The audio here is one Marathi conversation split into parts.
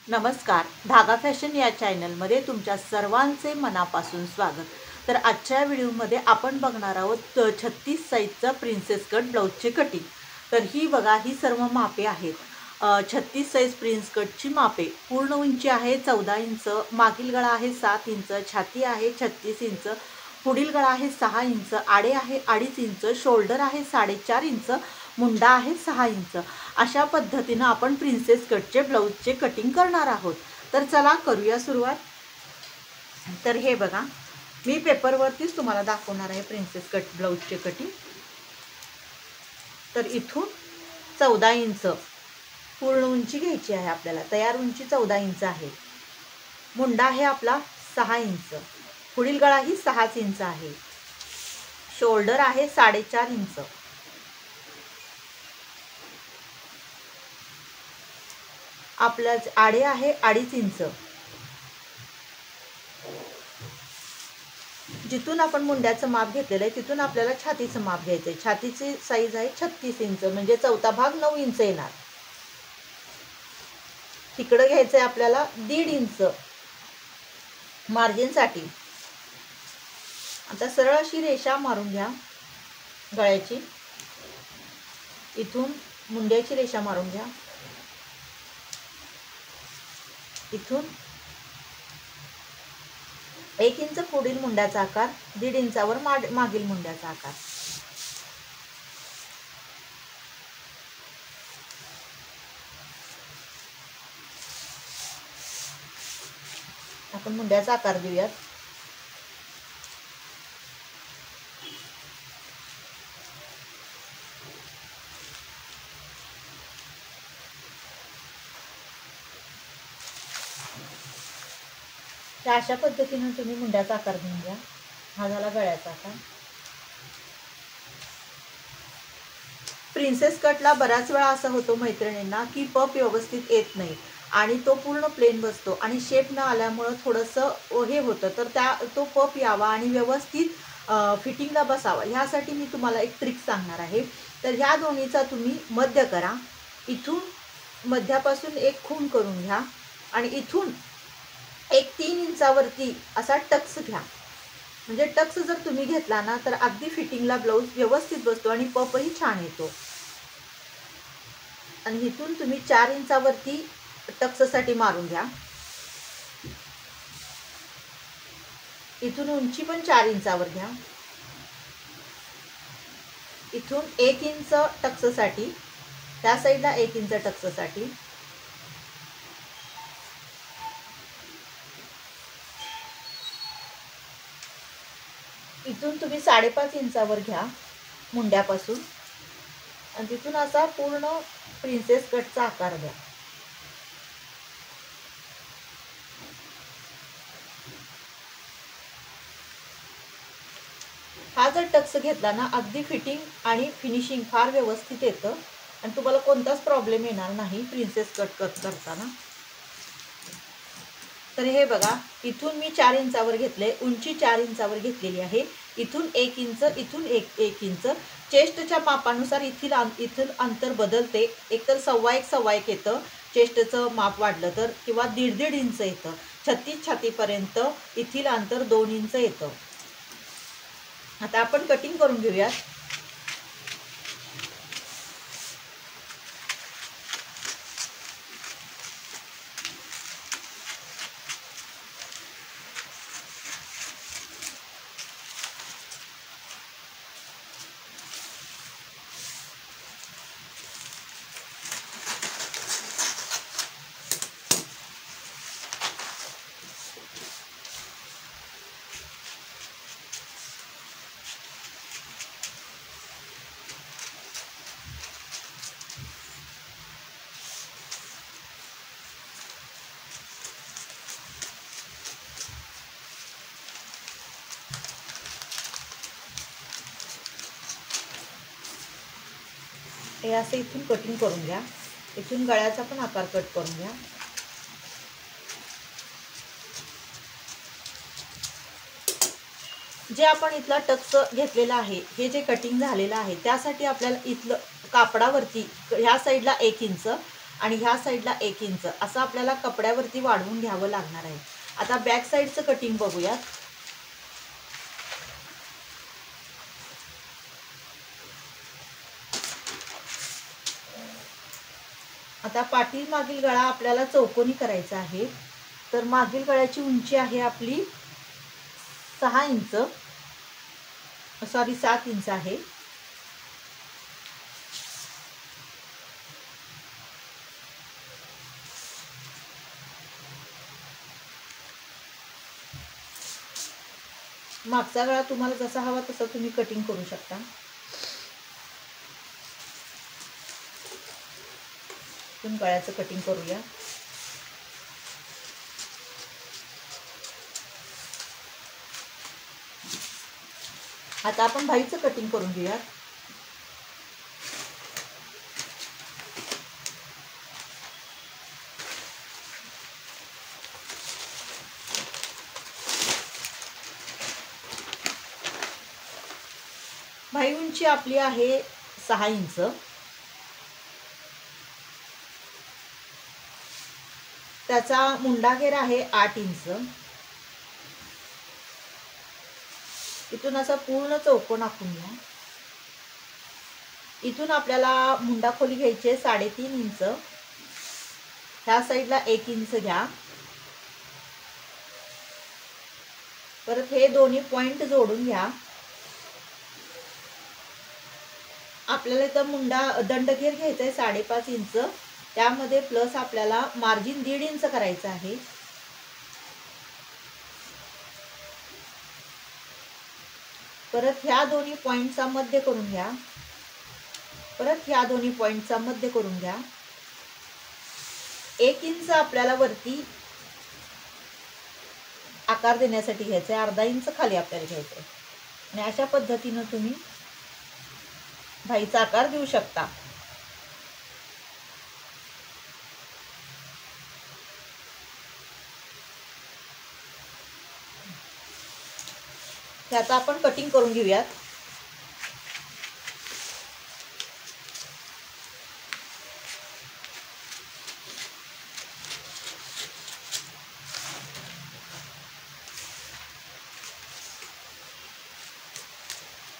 नमस्कार, धागा फॅशन या चॅनलमध्ये तुमच्या सर्वांचे मनापासून स्वागत। तर आजच्या व्हिडिओमध्ये आपण बघणार आहोत 36 साईजचा प्रिन्सेस कट ब्लाउजचे कटिंग। तर ही बघा, ही सर्व मापे आहेत। 36 साईज प्रिन्स कटची मापे। पूर्ण उंची आहे 14 इंच, मागील गळा आहे 7 इंच, छाती आहे 36 इंच, पुढील गळा आहे 6 इंच, आडे आहे 2.5 इंच, शोल्डर आहे 4.5 इंच, मुंडा आहे 6 इंच। अशा पद्धतीने आपण प्रिन्सेस कटचे ब्लाउजचे कटिंग करणार आहोत। तर चला करूया सुरुवात। तर हे बघा, मी पेपरवरतीच तुम्हाला दाखवणार आहे प्रिन्सेस कट ब्लाउजचे कटिंग। तर इथून 14 इंच पूर्ण उंची घ्यायची आहे आपल्याला। तयार उंची 14 इंच आहे। मुंडा आहे आपला 6 इंच, पुढील गळा ही 6 इंच आहे, शोल्डर आहे 4.5 इंच, आपल्या आडे आहे 2.5 इंच। जिथून आपण मुंड्याचं माप घेतलेलं आहे तिथून आपल्याला छातीचं माप घ्यायचं आहे। छातीची साईज आहे 36 इंच, म्हणजे चौथा भाग 9 इंच येणार। तिकडे घ्यायचं आहे आपल्याला 1.5 इंच मार्जिनसाठी। आता सरळ अशी रेषा मारून घ्या गळ्याची, इथून मुंड्याची रेषा मारून घ्या, इथून 1 इंच पुढील मुंड्याचा आकार, 1.5 इंचावर मागील मुंड्याचा आकार। आपण मुंड्याचा आकार देऊयात। तर अशा पद्धतीने तुम्ही मुंड्याचा आकार घेऊन घ्या। हा झाला गळ्याचा आकार। प्रिन्सेस कटला बऱ्याच वेळा असं होतो मैत्रिणींना की पप व्यवस्थित येत नाही आणि तो पूर्ण प्लेन बसतो आणि शेप न आल्यामुळे थोडंसं हे होतं। तर तो पप यावा आणि व्यवस्थित फिटिंगला बसावा, ह्यासाठी मी तुम्हाला एक ट्रिक सांगणार आहे। तर ह्या दोन्हीचा तुम्ही मध्य करा। इथून मध्यापासून एक खूण करून घ्या आणि इथून एक 3 इंचावरती असा टक्स घ्या। म्हणजे टक्स जर तुम्ही घेतला ना तर अगदी फिटिंगला ब्लाउज व्यवस्थित बसतो आणि पपही छान येतो। आणि इथून तुम्ही 4 इंचावरती टक्ससाठी मारून घ्या। इथून उंची पण 4 इंचावर घ्या। इथून 1 इंच टक्ससाठी, त्या साईडला 1 इंच टक्ससाठी, इथून तुम्ही 5.5 इंचावर घ्या मुंड्यापासून आणि तिथून असा पूर्ण प्रिन्सेस कटचा आकार द्या। हा जर टक्स घेतला ना अगदी फिटिंग आणि फिनिशिंग फार व्यवस्थित येतं आणि तुम्हाला कोणताच प्रॉब्लेम येणार नाही प्रिन्सेस कट करताना। तर हे बघा, इथून मी 4 इंचावर घेतले, उंची 4 इंचावर घेतलेली आहे। इथून 1 इंच, इथून 1 इंच। चेस्टच्या मापानुसार इथून अंतर बदलते। एकतर 1.25 येतं चेस्टचं माप वाढलं तर, किंवा 1.5 इंच येतं। 36 छातीपर्यंत इथील अंतर 2 इंच येतं। आता आपण कटिंग करून घेऊयात। हे असं इथून कटिंग करून घ्या। इथून गळ्याचा पण आकार कट करून घ्या। जे आपण इथला टक्स घेतलेला आहे, हे जे कटिंग झालेलं आहे त्यासाठी आपल्याला इथलं कापडावरती ह्या साईडला 1 इंच आणि ह्या साईडला 1 इंच असं आपल्याला कपड्यावरती वाढवून घ्यावं लागणार आहे. आता बॅक साईडचं कटिंग बघूयात. आता पाठीमागील गळा आपल्याला चौकोनी करायचा आहे. तर मागील गळ्याची उंची आहे आपली 6 इंच, सॉरी 7 इंच आहे. मागचा गळा तुम्हाला जसा हवा तसं तुम्ही कटिंग करू शकता. आपण गळ्याचं कटिंग करूया. आता आपण बाहीचं कटिंग करून घेऊया. बाही उंची आपली आहे 6 इंच. त्याचा मुंडा घेर आहे 8 इंच. इथून असं पूर्ण चौकोन आखून घ्या. इथून आपल्याला मुंडा खोली घ्यायची 3.5 इंच. ह्या साईडला 1 इंच घ्या. परत हे दोन्ही पॉइंट जोडून घ्या. आपल्याला इथं मुंडा दंडघेर घ्यायचा आहे 5.5 इंच. त्यामध्ये प्लस आपल्याला मार्जिन 1.5 इंच करायचं आहे. परत ह्या दोन्ही पॉइंटचा मध्य करून घ्या. परत ह्या दोन्ही पॉइंटचा मध्य करून घ्या. 1 इंच आपल्याला वरती आकार देण्यासाठी घ्यायचा आहे. अर्धा इंच खाली आपल्याला घ्यायचं आहे. आणि अशा पद्धतीने तुम्ही बाहीचा आकार देऊ शकता. त्याचा आपण कटिंग करून घेऊयात.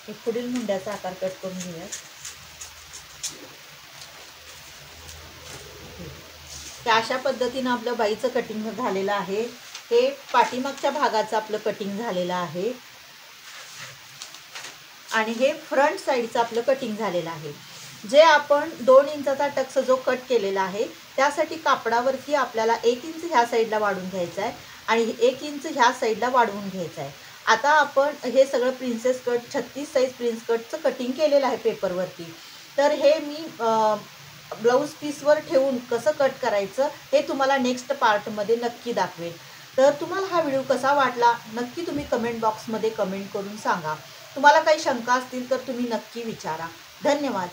एक पुढील मुंड्याचा आकार कट करून घेऊयात. तर अशा पद्धतीने आपलं बाईचं कटिंग झालेलं आहे. हे पाठीमागच्या भागाचं आपलं कटिंग झालेलं आहे आणि हे फ्रंट साईडचं आपलं कटिंग झालेलं आहे. जे आपण 2 इंचाचा टक्स जो कट केलेला आहे त्यासाठी कापडावरती आपल्याला 1 इंच ह्या साईडला वाढवून घ्यायचं आहे आणि 1 इंच ह्या साईडला वाढवून घ्यायचं आहे. आता आपण हे सगळं प्रिन्सेस कट 36 साईज प्रिन्स कटचं कटिंग केलेलं आहे पेपरवरती. तर हे मी ब्लाऊज पीसवर ठेवून कसं कट करायचं हे तुम्हाला नेक्स्ट पार्टमध्ये नक्की दाखवेल. तर तुम्हाला हा व्हिडिओ कसा वाटला नक्की तुम्ही कमेंट बॉक्समध्ये कमेंट करून सांगा. तुम्हाला काही शंका असतील तर तुम्ही नक्की विचारा. धन्यवाद.